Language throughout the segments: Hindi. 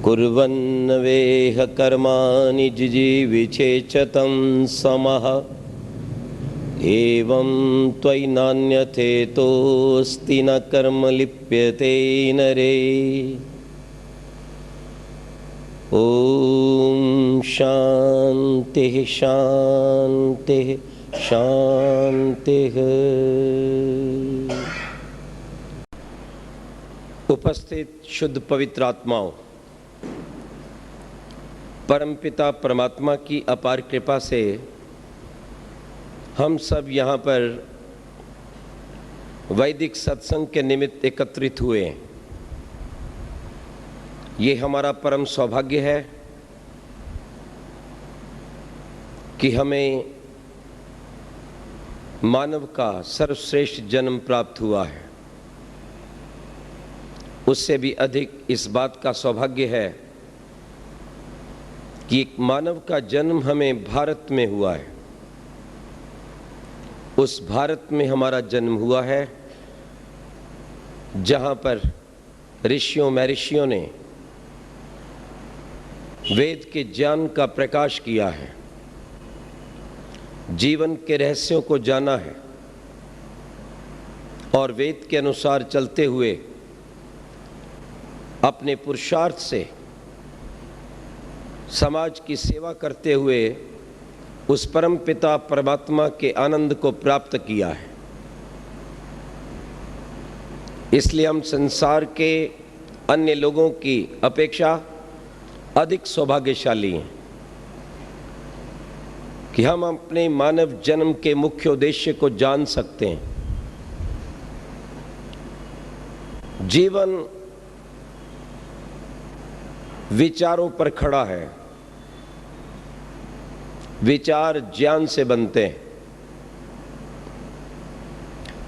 कुर्वन्नवेह कर्माणि जिजीविषेचतं समः एवं त्वयि नान्यथेतोऽस्ति न कर्म लिप्यते नरे। ॐ शान्तिः शान्तिः शान्तिः। उपस्थित शुद्ध पवित्र आत्माओं, परमपिता परमात्मा की अपार कृपा से हम सब यहाँ पर वैदिक सत्संग के निमित्त एकत्रित हुए हैं। ये हमारा परम सौभाग्य है कि हमें मानव का सर्वश्रेष्ठ जन्म प्राप्त हुआ है। उससे भी अधिक इस बात का सौभाग्य है कि एक मानव का जन्म हमें भारत में हुआ है। उस भारत में हमारा जन्म हुआ है जहाँ पर ऋषियों महर्षियों ने वेद के ज्ञान का प्रकाश किया है, जीवन के रहस्यों को जाना है और वेद के अनुसार चलते हुए अपने पुरुषार्थ से समाज की सेवा करते हुए उस परम पिता परमात्मा के आनंद को प्राप्त किया है। इसलिए हम संसार के अन्य लोगों की अपेक्षा अधिक सौभाग्यशाली हैं कि हम अपने मानव जन्म के मुख्य उद्देश्य को जान सकते हैं। जीवन विचारों पर खड़ा है। विचार ज्ञान से बनते हैं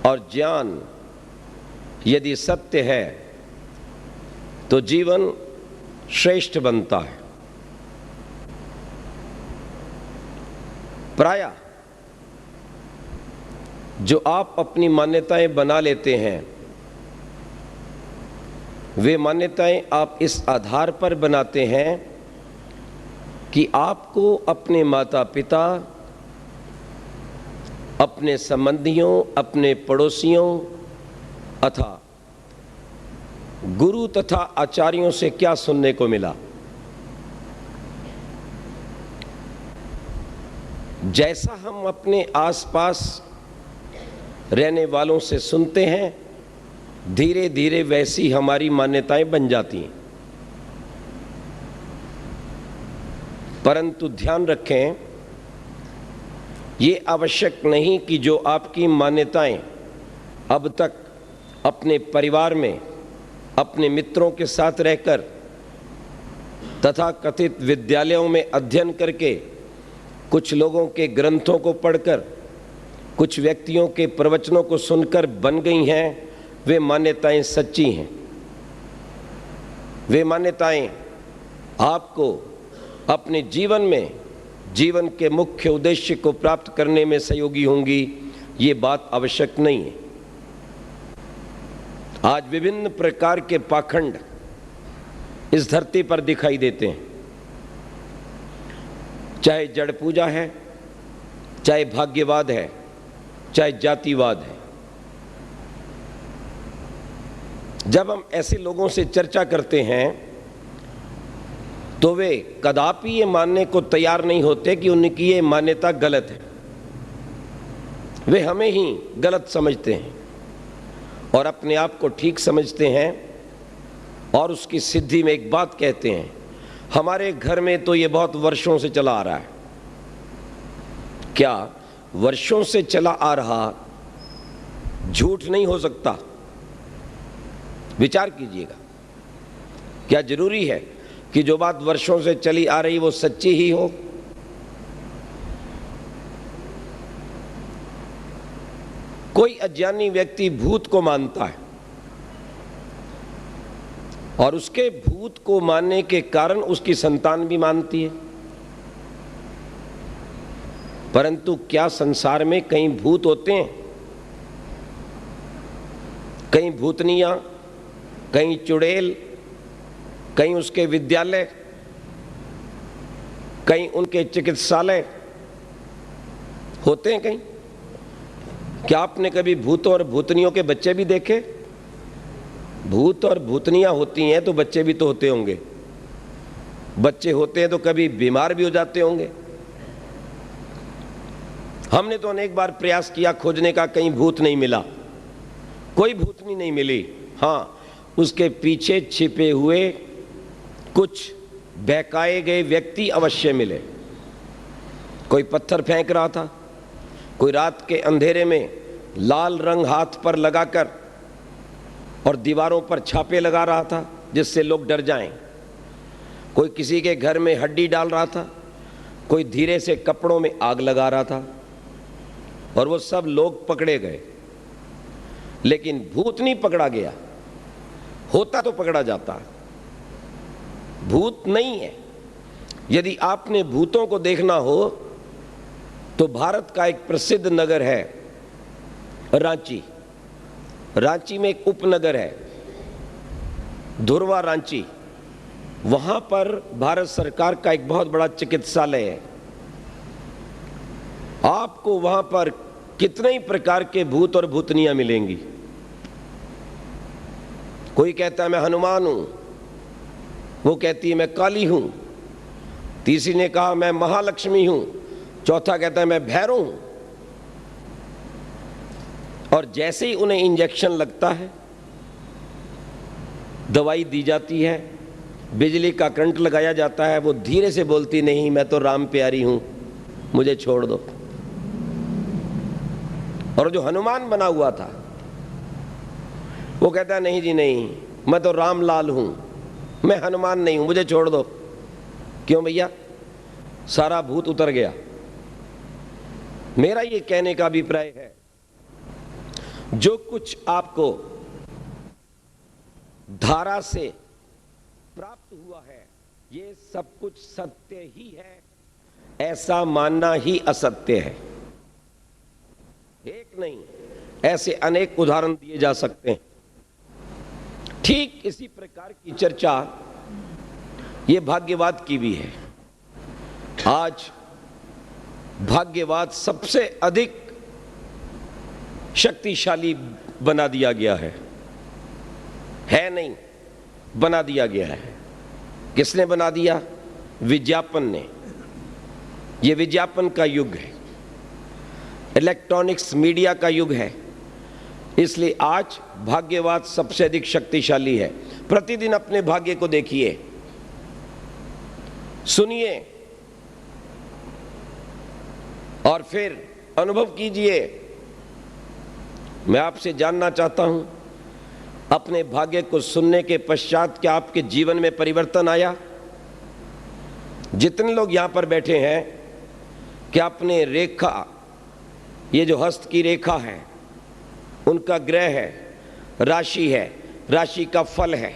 और ज्ञान यदि सत्य है तो जीवन श्रेष्ठ बनता है। प्रायः जो आप अपनी मान्यताएं बना लेते हैं वे मान्यताएं आप इस आधार पर बनाते हैं कि आपको अपने माता पिता, अपने संबंधियों, अपने पड़ोसियों अथा गुरु तथा आचार्यों से क्या सुनने को मिला। जैसा हम अपने आसपास रहने वालों से सुनते हैं धीरे धीरे वैसी हमारी मान्यताएं बन जाती हैं। परंतु ध्यान रखें, ये आवश्यक नहीं कि जो आपकी मान्यताएं अब तक अपने परिवार में, अपने मित्रों के साथ रहकर तथा कथित विद्यालयों में अध्ययन करके, कुछ लोगों के ग्रंथों को पढ़कर, कुछ व्यक्तियों के प्रवचनों को सुनकर बन गई हैं, वे मान्यताएं सच्ची हैं। वे मान्यताएं आपको अपने जीवन में, जीवन के मुख्य उद्देश्य को प्राप्त करने में सहयोगी होंगी, ये बात आवश्यक नहीं है। आज विभिन्न प्रकार के पाखंड इस धरती पर दिखाई देते हैं, चाहे जड़ पूजा है, चाहे भाग्यवाद है, चाहे जातिवाद है। जब हम ऐसे लोगों से चर्चा करते हैं तो वे कदापि ये मानने को तैयार नहीं होते कि उनकी ये मान्यता गलत है। वे हमें ही गलत समझते हैं और अपने आप को ठीक समझते हैं और उसकी सिद्धि में एक बात कहते हैं, हमारे घर में तो ये बहुत वर्षों से चला आ रहा है। क्या वर्षों से चला आ रहा झूठ नहीं हो सकता? विचार कीजिएगा, क्या जरूरी है कि जो बात वर्षों से चली आ रही वो सच्ची ही हो? कोई अज्ञानी व्यक्ति भूत को मानता है और उसके भूत को मानने के कारण उसकी संतान भी मानती है, परंतु क्या संसार में कहीं भूत होते हैं? कहीं भूतनियां, कहीं चुड़ैल, कहीं उसके विद्यालय, कहीं उनके चिकित्सालय होते हैं कहीं? क्या आपने कभी भूतों और भूतनियों के बच्चे भी देखे? भूत और भूतनियां होती हैं तो बच्चे भी तो होते होंगे। बच्चे होते हैं तो कभी बीमार भी हो जाते होंगे। हमने तो अनेक बार प्रयास किया खोजने का, कहीं भूत नहीं मिला, कोई भूतनी नहीं मिली। हाँ, उसके पीछे छिपे हुए कुछ बहकाए गए व्यक्ति अवश्य मिले। कोई पत्थर फेंक रहा था, कोई रात के अंधेरे में लाल रंग हाथ पर लगाकर और दीवारों पर छापे लगा रहा था जिससे लोग डर जाएं। कोई किसी के घर में हड्डी डाल रहा था, कोई धीरे से कपड़ों में आग लगा रहा था, और वो सब लोग पकड़े गए, लेकिन भूत नहीं पकड़ा गया। होता तो पकड़ा जाता, भूत नहीं है। यदि आपने भूतों को देखना हो तो भारत का एक प्रसिद्ध नगर है रांची। रांची में एक उपनगर है धुरवा रांची। वहां पर भारत सरकार का एक बहुत बड़ा चिकित्सालय है। आपको वहां पर कितने ही प्रकार के भूत और भूतनियां मिलेंगी। कोई कहता है मैं हनुमान हूं, वो कहती है मैं काली हूं, तीसरी ने कहा मैं महालक्ष्मी हूं, चौथा कहता है मैं भैरव हूं। और जैसे ही उन्हें इंजेक्शन लगता है, दवाई दी जाती है, बिजली का करंट लगाया जाता है, वो धीरे से बोलती नहीं मैं तो राम प्यारी हूं, मुझे छोड़ दो। और जो हनुमान बना हुआ था वो कहता है नहीं जी नहीं, मैं तो रामलाल हूं, मैं हनुमान नहीं हूं, मुझे छोड़ दो। क्यों भैया? सारा भूत उतर गया। मेरा ये कहने का अभिप्राय है, जो कुछ आपको धारा से प्राप्त हुआ है ये सब कुछ सत्य ही है, ऐसा मानना ही असत्य है। एक नहीं, ऐसे अनेक उदाहरण दिए जा सकते हैं। ठीक इसी प्रकार की चर्चा ये भाग्यवाद की भी है। आज भाग्यवाद सबसे अधिक शक्तिशाली बना दिया गया है नहीं, बना दिया गया है। किसने बना दिया? विज्ञापन ने। यह विज्ञापन का युग है, इलेक्ट्रॉनिक्स मीडिया का युग है, इसलिए आज भाग्यवाद सबसे अधिक शक्तिशाली है। प्रतिदिन अपने भाग्य को देखिए, सुनिए और फिर अनुभव कीजिए। मैं आपसे जानना चाहता हूं, अपने भाग्य को सुनने के पश्चात क्या आपके जीवन में परिवर्तन आया? जितने लोग यहां पर बैठे हैं, क्या अपने रेखा, ये जो हस्त की रेखा है, उनका ग्रह है, राशि है, राशि का फल है,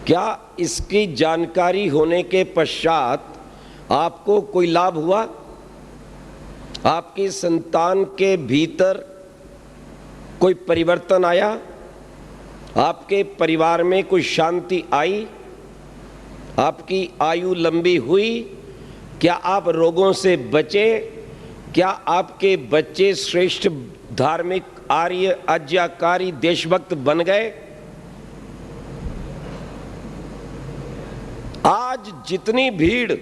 क्या इसकी जानकारी होने के पश्चात आपको कोई लाभ हुआ? आपकी संतान के भीतर कोई परिवर्तन आया? आपके परिवार में कोई शांति आई? आपकी आयु लंबी हुई? क्या आप रोगों से बचे? क्या आपके बच्चे श्रेष्ठ धार्मिक, आर्य, आज्ञाकारी, देशभक्त बन गए? आज जितनी भीड़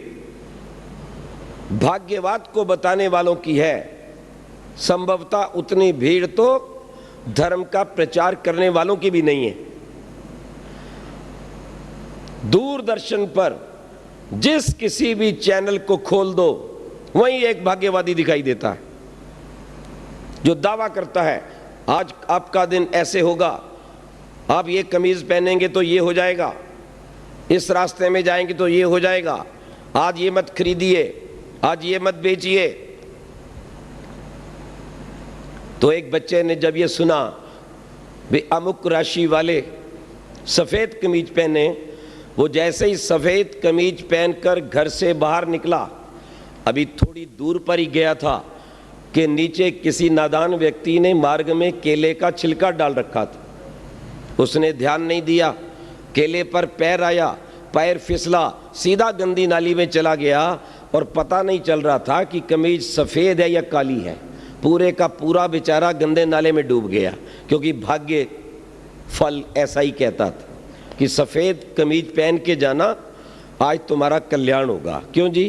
भाग्यवाद को बताने वालों की है, संभवतः उतनी भीड़ तो धर्म का प्रचार करने वालों की भी नहीं है। दूरदर्शन पर जिस किसी भी चैनल को खोल दो, वहीं एक भाग्यवादी दिखाई देता है जो दावा करता है आज आपका दिन ऐसे होगा, आप ये कमीज पहनेंगे तो ये हो जाएगा, इस रास्ते में जाएंगे तो ये हो जाएगा, आज ये मत खरीदिए, आज ये मत बेचिए। तो एक बच्चे ने जब ये सुना वे अमुक राशि वाले सफ़ेद कमीज पहने, वो जैसे ही सफ़ेद कमीज पहनकर घर से बाहर निकला, अभी थोड़ी दूर पर ही गया था कि नीचे किसी नादान व्यक्ति ने मार्ग में केले का छिलका डाल रखा था। उसने ध्यान नहीं दिया, केले पर पैर आया, पैर फिसला, सीधा गंदी नाली में चला गया और पता नहीं चल रहा था कि कमीज सफ़ेद है या काली है। पूरे का पूरा बेचारा गंदे नाले में डूब गया, क्योंकि भाग्य फल ऐसा ही कहता था कि सफ़ेद कमीज पहन के जाना, आज तुम्हारा कल्याण होगा। क्यों जी,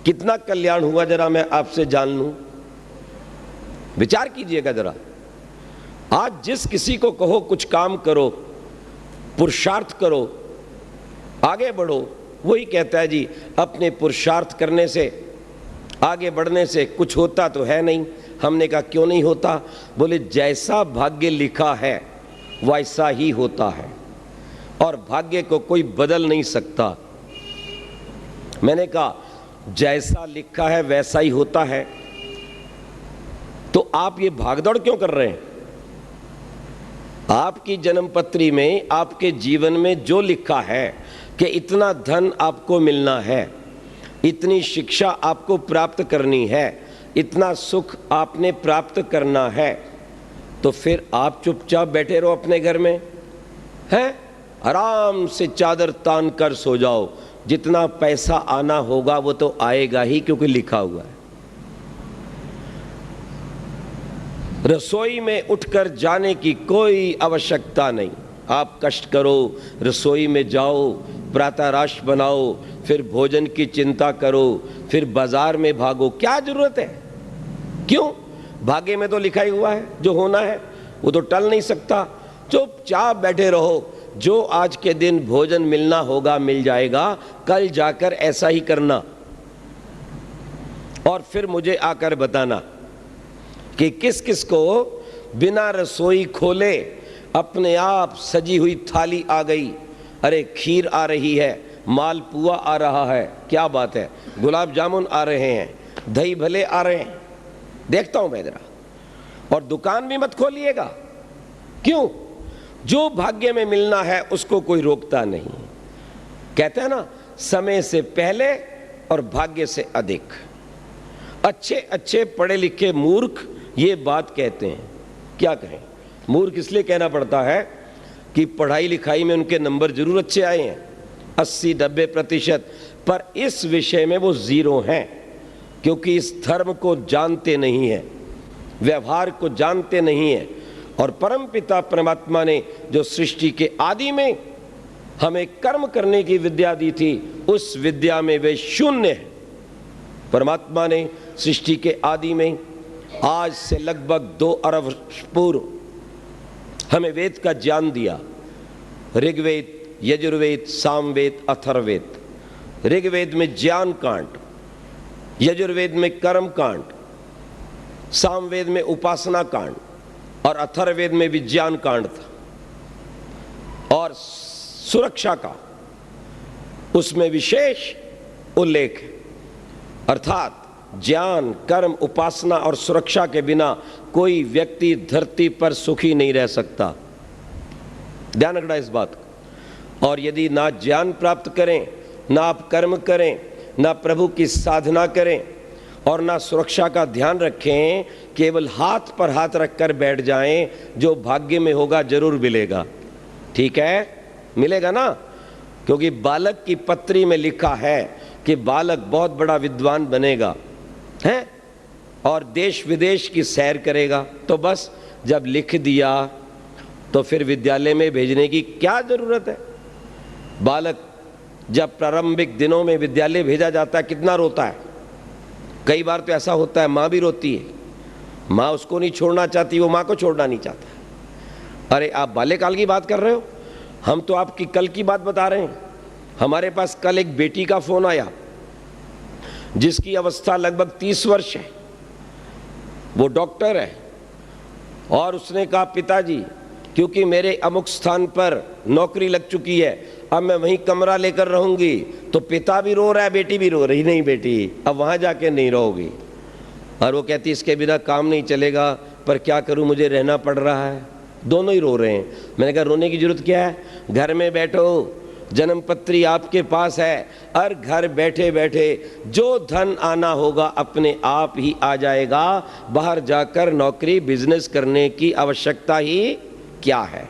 कितना कल्याण हुआ जरा मैं आपसे जान लूं? विचार कीजिएगा जरा। आज जिस किसी को कहो कुछ काम करो, पुरुषार्थ करो, आगे बढ़ो, वही कहता है जी अपने पुरुषार्थ करने से, आगे बढ़ने से कुछ होता तो है नहीं। हमने कहा क्यों नहीं होता? बोले जैसा भाग्य लिखा है वैसा ही होता है और भाग्य को कोई बदल नहीं सकता। मैंने कहा जैसा लिखा है वैसा ही होता है, तो आप ये भागदौड़ क्यों कर रहे हैं? आपकी जन्मपत्री में, आपके जीवन में जो लिखा है कि इतना धन आपको मिलना है, इतनी शिक्षा आपको प्राप्त करनी है, इतना सुख आपने प्राप्त करना है, तो फिर आप चुपचाप बैठे रहो अपने घर में, हैं? आराम से चादर तान कर सो जाओ। जितना पैसा आना होगा वो तो आएगा ही, क्योंकि लिखा हुआ है। रसोई में उठकर जाने की कोई आवश्यकता नहीं। आप कष्ट करो, रसोई में जाओ, प्रातःराश बनाओ, फिर भोजन की चिंता करो, फिर बाजार में भागो, क्या जरूरत है? क्यों? भाग्य में तो लिखा ही हुआ है, जो होना है वो तो टल नहीं सकता। चुपचाप बैठे रहो, जो आज के दिन भोजन मिलना होगा मिल जाएगा, कल जाकर ऐसा ही करना और फिर मुझे आकर बताना कि किस किस को बिना रसोई खोले अपने आप सजी हुई थाली आ गई। अरे खीर आ रही है, मालपुआ आ रहा है, क्या बात है, गुलाब जामुन आ रहे हैं, दही भले आ रहे हैं, देखता हूं मैं जरा। और दुकान भी मत खोलिएगा। क्यों? जो भाग्य में मिलना है उसको कोई रोकता नहीं। कहते हैं ना, समय से पहले और भाग्य से अधिक। अच्छे अच्छे पढ़े लिखे मूर्ख ये बात कहते हैं। क्या कहें? मूर्ख इसलिए कहना पड़ता है कि पढ़ाई लिखाई में उनके नंबर जरूर अच्छे आए हैं, 80-90%, पर इस विषय में वो जीरो हैं, क्योंकि इस धर्म को जानते नहीं हैं, व्यवहार को जानते नहीं हैं। और परमपिता परमात्मा ने जो सृष्टि के आदि में हमें कर्म करने की विद्या दी थी, उस विद्या में वे शून्य हैं। परमात्मा ने सृष्टि के आदि में आज से लगभग 2 अरब वर्ष पूर्व हमें वेद का ज्ञान दिया। ऋग्वेद, यजुर्वेद, सामवेद, अथर्ववेद। ऋग्वेद में ज्ञान कांड, यजुर्वेद में कर्म कांड, सामवेद में उपासना कांड और अथर्ववेद में विज्ञान कांड था। और सुरक्षा का उसमें विशेष उल्लेख है। अर्थात ज्ञान, कर्म, उपासना और सुरक्षा के बिना कोई व्यक्ति धरती पर सुखी नहीं रह सकता। ध्यान रखना इस बात को। और यदि ना ज्ञान प्राप्त करें, ना आप कर्म करें, ना प्रभु की साधना करें और ना सुरक्षा का ध्यान रखें, केवल हाथ पर हाथ रखकर बैठ जाएं, जो भाग्य में होगा जरूर मिलेगा। ठीक है, मिलेगा ना? क्योंकि बालक की पत्री में लिखा है कि बालक बहुत बड़ा विद्वान बनेगा है और देश विदेश की सैर करेगा। तो बस जब लिख दिया तो फिर विद्यालय में भेजने की क्या जरूरत है? बालक जब प्रारंभिक दिनों में विद्यालय भेजा जाता है कितना रोता है। कई बार तो ऐसा होता है माँ भी रोती है, माँ उसको नहीं छोड़ना चाहती, वो माँ को छोड़ना नहीं चाहता। अरे आप बाल्यकाल की बात कर रहे हो, हम तो आपकी कल की बात बता रहे हैं। हमारे पास कल एक बेटी का फोन आया जिसकी अवस्था लगभग 30 वर्ष है, वो डॉक्टर है और उसने कहा पिताजी क्योंकि मेरे अमुक स्थान पर नौकरी लग चुकी है, अब मैं वहीं कमरा लेकर रहूंगी। तो पिता भी रो रहा है, बेटी भी रो रही, नहीं बेटी अब वहां जाके नहीं रहोगी। और वो कहती इसके बिना काम नहीं चलेगा, पर क्या करूं, मुझे रहना पड़ रहा है। दोनों ही रो रहे हैं। मैंने कहा रोने की जरूरत क्या है, घर में बैठो, जन्म पत्री आपके पास है, और घर बैठे बैठे जो धन आना होगा अपने आप ही आ जाएगा। बाहर जाकर नौकरी बिजनेस करने की आवश्यकता ही क्या है।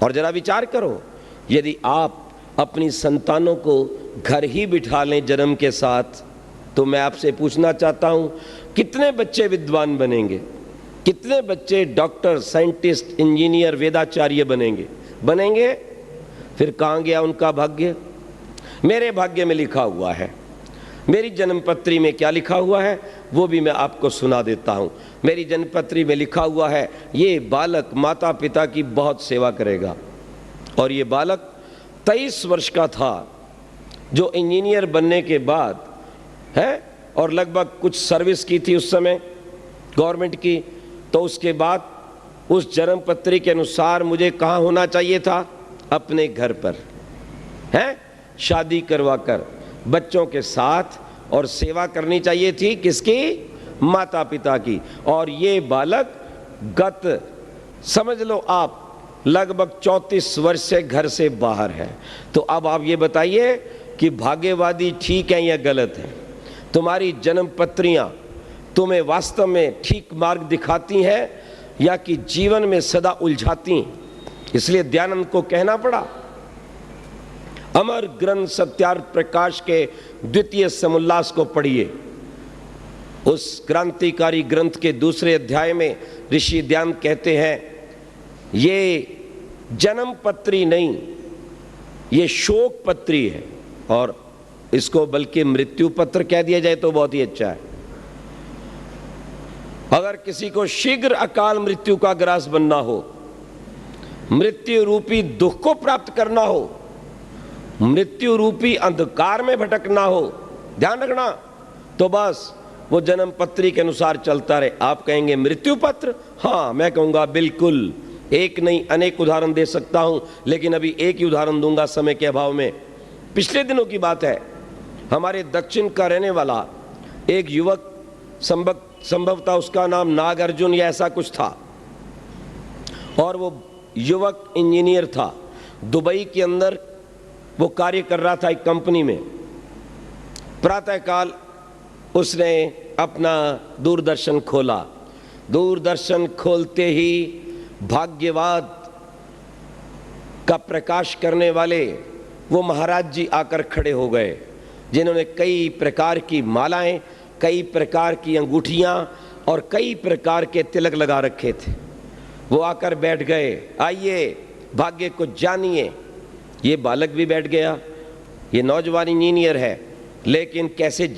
और जरा विचार करो, यदि आप अपनी संतानों को घर ही बिठा लें जन्म के साथ, तो मैं आपसे पूछना चाहता हूं, कितने बच्चे विद्वान बनेंगे, कितने बच्चे डॉक्टर, साइंटिस्ट, इंजीनियर, वेदाचार्य बनेंगे? फिर कहां गया उनका भाग्य? मेरे भाग्य में लिखा हुआ है, मेरी जन्मपत्री में क्या लिखा हुआ है वो भी मैं आपको सुना देता हूं। मेरी जन्मपत्री में लिखा हुआ है, ये बालक माता पिता की बहुत सेवा करेगा। और ये बालक 23 वर्ष का था, जो इंजीनियर बनने के बाद है, और लगभग कुछ सर्विस की थी उस समय गवर्नमेंट की, तो उसके बाद उस जन्मपत्री के अनुसार मुझे कहाँ होना चाहिए था? अपने घर पर है, शादी करवाकर बच्चों के साथ, और सेवा करनी चाहिए थी किसकी? माता पिता की। और ये बालक गत समझ लो आप लगभग 34 वर्ष से घर से बाहर है। तो अब आप ये बताइए कि भाग्यवादी ठीक है या गलत है? तुम्हारी जन्म पत्रियां तुम्हें वास्तव में ठीक मार्ग दिखाती हैं या कि जीवन में सदा उलझाती हैं? इसलिए दयानंद को कहना पड़ा, अमर ग्रंथ सत्यार्थ प्रकाश के द्वितीय समुल्लास को पढ़िए। उस क्रांतिकारी ग्रंथ के दूसरे अध्याय में ऋषि दयानंद कहते हैं, ये जन्म पत्री नहीं, ये शोक पत्री है, और इसको बल्कि मृत्यु पत्र कह दिया जाए तो बहुत ही अच्छा है। अगर किसी को शीघ्र अकाल मृत्यु का ग्रास बनना हो, मृत्यु रूपी दुख को प्राप्त करना हो, मृत्यु रूपी अंधकार में भटकना हो, ध्यान रखना, तो बस वो जन्म पत्री के अनुसार चलता रहे। आप कहेंगे मृत्यु पत्र? हाँ, मैं कहूंगा बिल्कुल, एक नहीं अनेक उदाहरण दे सकता हूं, लेकिन अभी एक ही उदाहरण दूंगा समय के अभाव में। पिछले दिनों की बात है, हमारे दक्षिण का रहने वाला एक युवक, संभवतः उसका नाम नागार्जुन या ऐसा कुछ था, और वो युवक इंजीनियर था। दुबई के अंदर वो कार्य कर रहा था एक कंपनी में। प्रातःकाल उसने अपना दूरदर्शन खोला। दूरदर्शन खोलते ही भाग्यवाद का प्रकाश करने वाले वो महाराज जी आकर खड़े हो गए, जिन्होंने कई प्रकार की मालाएं, कई प्रकार की अंगूठियां और कई प्रकार के तिलक लगा रखे थे। वो आकर बैठ गए, आइए भाग्य को जानिए। ये बालक भी बैठ गया, ये नौजवान इंजीनियर है, लेकिन कैसे